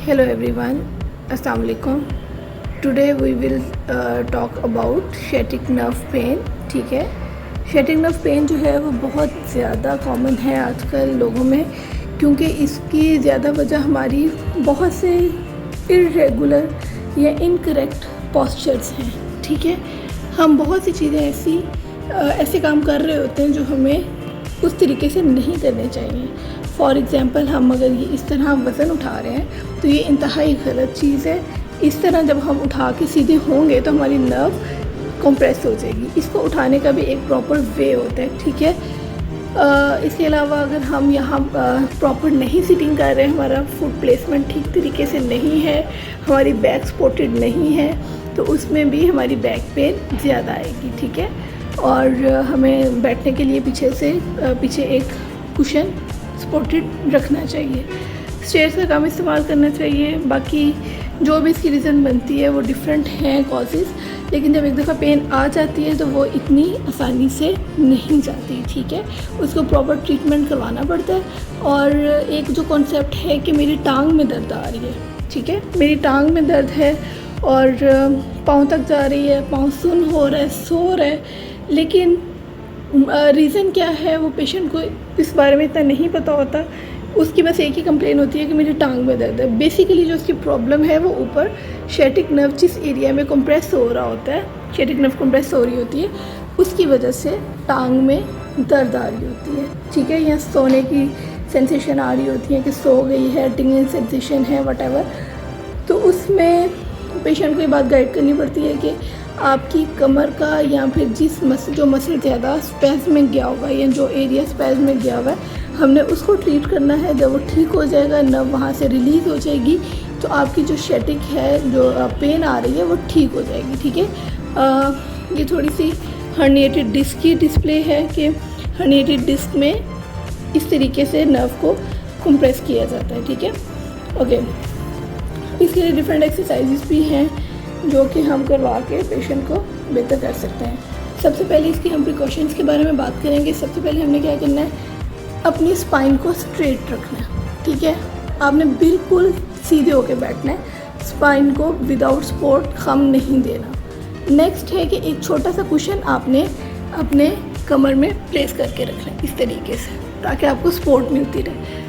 Hello everyone, Assalamu alaikum. Today we will talk about sciatic nerve pain. ठीक है, sciatic nerve pain जो है वो बहुत ज़्यादा कॉमन है आजकल लोगों में, क्योंकि इसकी ज़्यादा वजह हमारी बहुत से इरेगुलर या इनकरेक्ट पोस्चर्स हैं. ठीक है, हम बहुत सी चीज़ें ऐसे काम कर रहे होते हैं जो हमें उस तरीके से नहीं करने चाहिए. फॉर एग्ज़ाम्पल, हम अगर ये इस तरह वज़न उठा रहे हैं तो ये इंतहाई गलत चीज़ है. इस तरह जब हम उठा के सीधे होंगे तो हमारी नर्व कंप्रेस हो जाएगी. इसको उठाने का भी एक प्रॉपर वे होता है. ठीक है, इसके अलावा अगर हम यहाँ प्रॉपर नहीं सिटिंग कर रहे हैं, हमारा फुट प्लेसमेंट ठीक तरीके से नहीं है, हमारी बैक सपोर्टेड नहीं है, तो उसमें भी हमारी बैक पेन ज़्यादा आएगी. ठीक है, और हमें बैठने के लिए पीछे एक कुशन सपोर्टेड रखना चाहिए. स्टेयर्स का कम इस्तेमाल करना चाहिए. बाकी जो भी इसकी रीज़न बनती है वो डिफरेंट हैं कॉजेज़, लेकिन जब एक दफ़ा पेन आ जाती है तो वो इतनी आसानी से नहीं जाती. ठीक है, उसको प्रॉपर ट्रीटमेंट करवाना पड़ता है. और एक जो कॉन्सेप्ट है कि मेरी टांग में दर्द आ रही है, ठीक है, मेरी टांग में दर्द है और पाँव तक जा रही है, पाँव सुन्न हो रहा है, सो रहा है, लेकिन रीज़न क्या है वो पेशेंट को इस बारे में इतना नहीं पता होता. उसकी बस एक ही कंप्लेन होती है कि मेरी टांग में दर्द है. बेसिकली जो उसकी प्रॉब्लम है वो ऊपर sciatic नर्व जिस एरिया में कंप्रेस हो रहा होता है, sciatic नर्व कंप्रेस हो रही होती है, उसकी वजह से टांग में दर्द आ रही होती है. ठीक है, या सोने की सेंसेशन आ रही होती है कि सो गई है, टिंगलिंग सेंसेशन है, वटेवर. तो उसमें पेशेंट को ये बात गाइड करनी पड़ती है कि आपकी कमर का या फिर जो मसल ज़्यादा स्पैज़म में गया होगा या जो एरिया स्पैज़म में गया हुआ है, हमने उसको ट्रीट करना है. जब वो ठीक हो जाएगा, नर्व वहाँ से रिलीज़ हो जाएगी, तो आपकी जो sciatic है, जो पेन आ रही है, वो ठीक हो जाएगी. ठीक है, ये थोड़ी सी हर्निएटेड डिस्क की डिस्प्ले है कि हर्निएटेड डिस्क में इस तरीके से नर्व को कंप्रेस किया जाता है. ठीक है, ओके. इसके लिए डिफरेंट एक्सरसाइजेस भी हैं जो कि हम करवा के पेशेंट को बेहतर कर सकते हैं. सबसे पहले इसकी हम प्रिकॉशंस के बारे में बात करेंगे. सबसे पहले हमने क्या करना है, अपनी स्पाइन को स्ट्रेट रखना है. ठीक है, आपने बिल्कुल सीधे होकर बैठना है, स्पाइन को विदाउट सपोर्ट खम नहीं देना. नेक्स्ट है कि एक छोटा सा कुशन आपने अपने कमर में प्लेस करके रखना है इस तरीके से, ताकि आपको सपोर्ट मिलती रहे.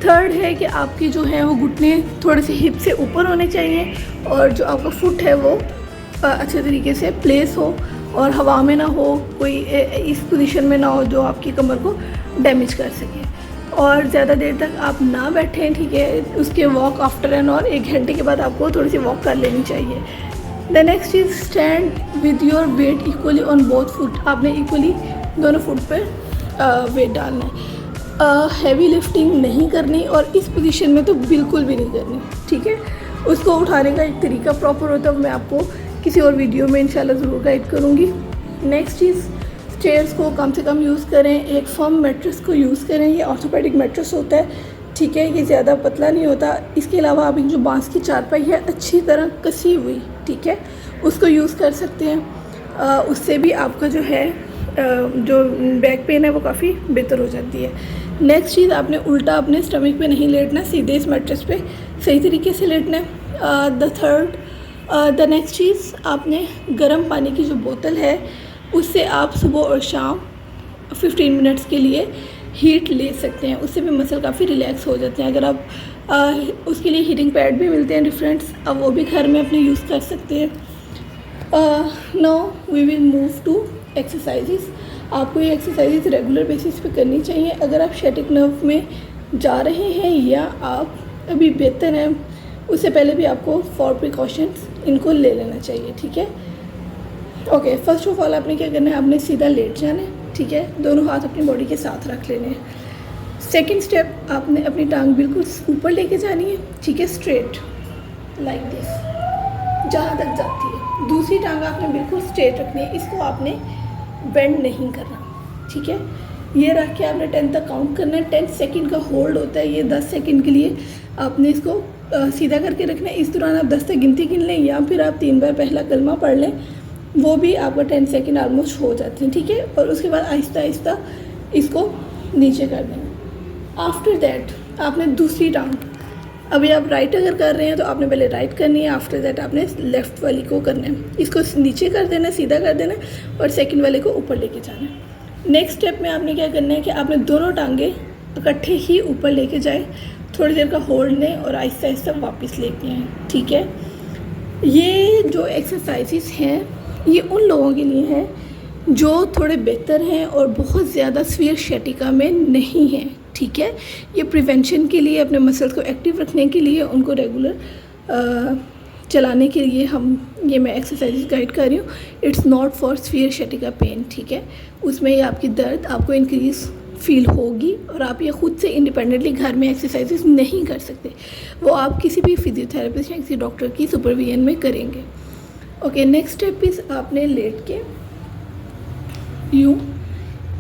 थर्ड है कि आपकी जो है वो घुटने थोड़े से हिप से ऊपर होने चाहिए और जो आपका फुट है वो अच्छे तरीके से प्लेस हो और हवा में ना हो, कोई इस पोजीशन में ना हो जो आपकी कमर को डैमेज कर सके. और ज़्यादा देर तक आप ना बैठें. ठीक है, उसके वॉक आफ्टर एन और 1 घंटे के बाद आपको थोड़ी सी वॉक कर लेनी चाहिए. The next is stand with your weight equally on both foot. आपने इक्वली दोनों फुट पर वेट डालना है. हैवी लिफ्टिंग नहीं करनी और इस पोजीशन में तो बिल्कुल भी नहीं करनी. ठीक है, उसको उठाने का एक तरीका प्रॉपर होता है, मैं आपको किसी और वीडियो में इंशाल्लाह ज़रूर गाइड करूँगी. नेक्स्ट चीज़, स्टेयर्स को कम से कम यूज़ करें. एक फर्म मैट्रेस को यूज़ करें. ये ऑर्थोपेडिक मैट्रेस होता है. ठीक है, ये ज़्यादा पतला नहीं होता. इसके अलावा आप जो बांस की चारपाई है अच्छी तरह कसी हुई, ठीक है, उसको यूज़ कर सकते हैं. उससे भी आपका जो है जो बैक पेन है वो काफ़ी बेहतर हो जाती है. नेक्स्ट चीज़, आपने उल्टा अपने स्टमक पे नहीं लेटना, सीधे इस मैट्रेस पे सही तरीके से लेटना है. द नेक्स्ट चीज़, आपने गर्म पानी की जो बोतल है उससे आप सुबह और शाम 15 मिनट्स के लिए हीट ले सकते हैं. उससे भी मसल काफ़ी रिलैक्स हो जाते हैं. अगर आप उसके लिए हीटिंग पैड भी मिलते हैं डिफरेंट्स, अब वो भी घर में अपने यूज़ कर सकते हैं. Now we will move to exercises. आपको ये एक्सरसाइजेस रेगुलर बेसिस पे करनी चाहिए. अगर आप sciatic नर्व में जा रहे हैं या आप अभी बेहतर हैं, उससे पहले भी आपको फॉर प्रिकॉशंस इनको ले लेना चाहिए. ठीक है, ओके. फर्स्ट ऑफ ऑल आपने क्या करना है, आपने सीधा लेट जाना है. ठीक है, दोनों हाथ अपनी बॉडी के साथ रख लेने हैं. सेकेंड स्टेप, आपने अपनी टांग बिल्कुल ऊपर लेके जानी है. ठीक है, स्ट्रेट लाइक दिस जहाँ तक जाती है. दूसरी टांग आपने बिल्कुल स्ट्रेट रखनी है. इसको आपने बेंड नहीं करना. ठीक है, ये रख के आपने 10 तक काउंट करना है. 10 सेकंड का होल्ड होता है. ये 10 सेकंड के लिए आपने इसको सीधा करके रखना है. इस दौरान आप 10 तक गिनती गिन लें या फिर आप 3 बार पहला कलमा पढ़ लें, वो भी आपका 10 सेकंड ऑलमोस्ट हो जाते हैं. ठीक है, और उसके बाद आहिस्ता आहिस्ता इसको नीचे कर देना. आफ्टर दैट आपने दूसरी टांग अभी आप राइट अगर कर रहे हैं तो आपने पहले राइट करनी है, आफ्टर दैट आपने लेफ़्ट वाली को करना है। इसको नीचे कर देना है, सीधा कर देना है और सेकंड वाले को ऊपर लेके जाना है। नेक्स्ट स्टेप में आपने क्या करना है कि आपने दोनों टांगे इकट्ठे ही ऊपर लेके जाए, थोड़ी देर का होल्ड लें और आहिस्ता आहिस्ता वापस लेके आएँ, ठीक है। ये जो एक्सरसाइजेस हैं ये उन लोगों के लिए हैं जो थोड़े बेहतर हैं और बहुत ज़्यादा सीवियर sciatica में नहीं हैं, ठीक है। ये प्रिवेंशन के लिए, अपने मसल्स को एक्टिव रखने के लिए, उनको रेगुलर चलाने के लिए मैं एक्सरसाइज गाइड कर रही हूँ। It's not for severe sciatica pain, ठीक है। उसमें ये आपकी दर्द आपको इंक्रीज़ फील होगी और आप ये खुद से इंडिपेंडेंटली घर में एक्सरसाइजेस नहीं कर सकते, वो आप किसी भी फिजियोथेरेपिस्ट या किसी डॉक्टर की सुपरविजन में करेंगे। ओके, नेक्स्ट स्टेप इज़ आपने लेट के यूँ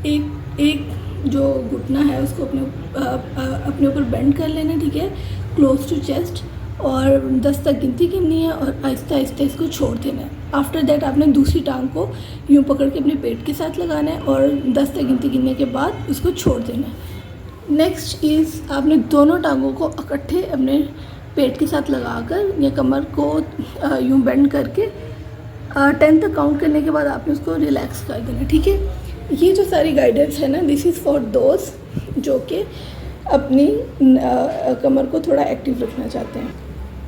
एक जो घुटना है उसको अपने ऊपर बेंड कर लेना, ठीक है, क्लोज टू चेस्ट, और 10 तक गिनती करनी है और आहिस्ता आहिस्ता इसको छोड़ देना है। आफ्टर दैट आपने दूसरी टांग को यूँ पकड़ के अपने पेट के साथ लगाना है और 10 तक गिनती गिनने के बाद उसको छोड़ देना है। नेक्स्ट इज़ आपने दोनों टांगों को इकट्ठे अपने पेट के साथ लगाकर या कमर को यूँ बेंड करके 10 तक काउंट करने के बाद आपने उसको रिलैक्स कर देना, ठीक है। ये जो सारी गाइडेंस है ना, दिस इज़ फॉर दोस्त जो कि अपनी कमर को थोड़ा एक्टिव रखना चाहते हैं,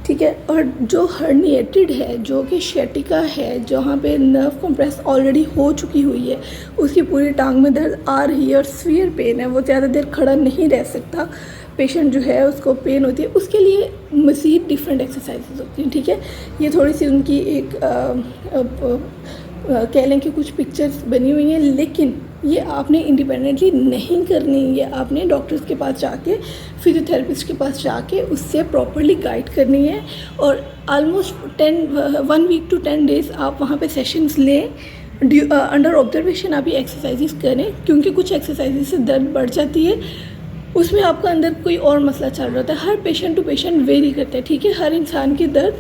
ठीक है। और जो हर्निएटेड है, जो कि sciatica है, जहाँ पे नर्व कंप्रेस ऑलरेडी हो चुकी हुई है, उसकी पूरी टांग में दर्द आ रही है और सीवियर पेन है, वो ज़्यादा देर खड़ा नहीं रह सकता, पेशेंट जो है उसको पेन होती है, उसके लिए मज़ीद डिफरेंट एक्सरसाइजेज होती हैं, ठीक है। ये थोड़ी सी उनकी एक कह लें कि कुछ पिक्चर्स बनी हुई हैं, लेकिन ये आपने इंडिपेंडेंटली नहीं करनी, ये आपने डॉक्टर्स के पास जाके, फिजियोथेरेपिस्ट के पास जाके उससे प्रॉपरली गाइड करनी है। और ऑलमोस्ट 1 वीक to 10 days आप वहाँ पे सेशंस लें, अंडर ऑब्जर्वेशन आप ये एक्सरसाइजेस करें, क्योंकि कुछ एक्सरसाइजेज से दर्द बढ़ जाती है, उसमें आपका अंदर कोई और मसला चल रहा होता है। हर पेशेंट टू पेशेंट वेरी करता है, ठीक है। हर इंसान की दर्द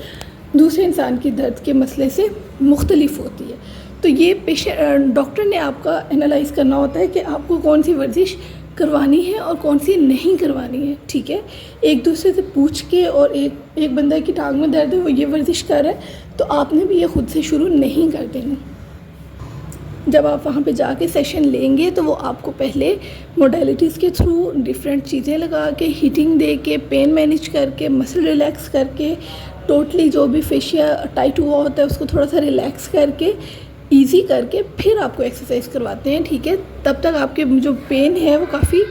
दूसरे इंसान की दर्द के मसले से मुख्तलिफ होती है। तो ये पेशेंट डॉक्टर ने आपका एनालाइज करना होता है कि आपको कौन सी वर्जिश करवानी है और कौन सी नहीं करवानी है, ठीक है। एक दूसरे से पूछ के, और एक बंदा की टांग में दर्द है, वो ये वर्जिश कर रहा है, तो आपने भी ये खुद से शुरू नहीं कर देनी। जब आप वहाँ पे जाके सेशन लेंगे तो वो आपको पहले मोडालिटीज़ के थ्रू डिफरेंट चीज़ें लगा के, हीटिंग दे के, पेन मैनेज करके, मसल रिलैक्स करके, टोटली जो भी फेशिया टाइट हुआ होता है उसको थोड़ा सा रिलैक्स करके, इजी करके फिर आपको एक्सरसाइज करवाते हैं, ठीक है। तब तक आपके जो पेन है वो काफ़ी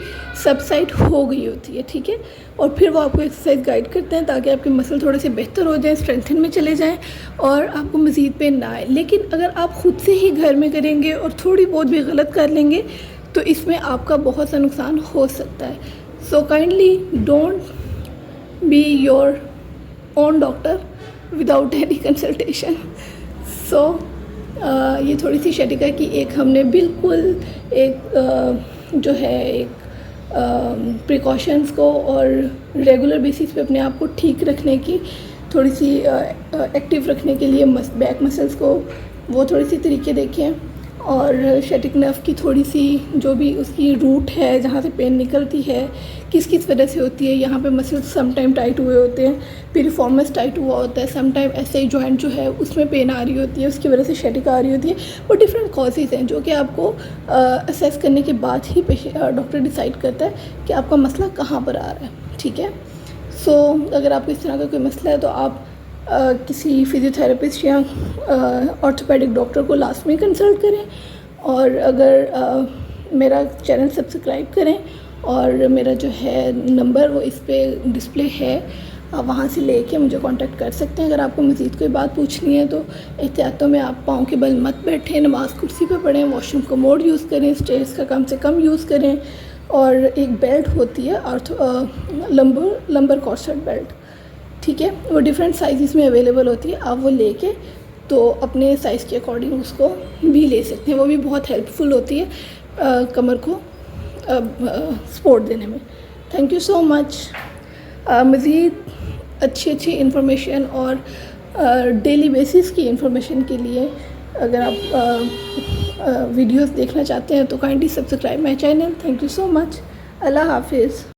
सबसाइड हो गई होती है, ठीक है। और फिर वो आपको एक्सरसाइज गाइड करते हैं ताकि आपके मसल थोड़े से बेहतर हो जाएं, स्ट्रेंथन में चले जाएं और आपको मज़ीद पेन ना आए। लेकिन अगर आप ख़ुद से ही घर में करेंगे और थोड़ी बहुत भी गलत कर लेंगे तो इसमें आपका बहुत सा नुकसान हो सकता है। So kindly don't be your own doctor without any consultation. So ये थोड़ी सी sciatica की एक हमने बिल्कुल एक जो है एक प्रिकॉशंस को और रेगुलर बेसिस पे अपने आप को ठीक रखने की, थोड़ी सी एक्टिव रखने के लिए बैक मसल्स को वो थोड़ी सी तरीके देखें। और sciatic नर्व की थोड़ी सी जो भी उसकी रूट है, जहाँ से पेन निकलती है, किस किस वजह से होती है। यहाँ पे मसल्स सम टाइम टाइट हुए होते हैं, पिरिफॉर्मस टाइट हुआ होता है, सम टाइम ऐसे ही जॉइंट जो है उसमें पेन आ रही होती है, उसकी वजह से sciatica आ रही होती है। वो डिफरेंट कॉजेज़ हैं जो कि आपको असेस करने के बाद ही डॉक्टर डिसाइड करता है कि आपका मसला कहाँ पर आ रहा है, ठीक है। सो अगर आपको इस तरह का कोई मसला है तो आप किसी फिजियोथेरेपिस्ट या ऑर्थोपेडिक डॉक्टर को लास्ट में कंसल्ट करें। और अगर मेरा चैनल सब्सक्राइब करें, और मेरा जो है नंबर वो इस पे डिस्प्ले है, आप वहाँ से लेके मुझे कांटेक्ट कर सकते हैं। अगर आपको मज़ीद कोई बात पूछनी है तो एहतियातों में आप पाँव के बल मत बैठें, नमाज कुर्सी पे पढ़ें, वॉशरूम कमोड यूज़ करें, स्टेयर्स का कम से कम यूज़ करें। और एक बेल्ट होती है लंबर कॉर्सेट बेल्ट, ठीक है, वो डिफरेंट साइज़ में अवेलेबल होती है। आप वो लेके तो अपने साइज़ के अकॉर्डिंग उसको भी ले सकते हैं, वो भी बहुत हेल्पफुल होती है कमर को सपोर्ट देने में। Thank you so much. मज़ीद अच्छी इंफॉर्मेशन और डेली बेसिस की इंफॉर्मेशन के लिए अगर आप वीडियोस देखना चाहते हैं तो kindly subscribe my channel. Thank you so much. अल्लाह हाफिज़।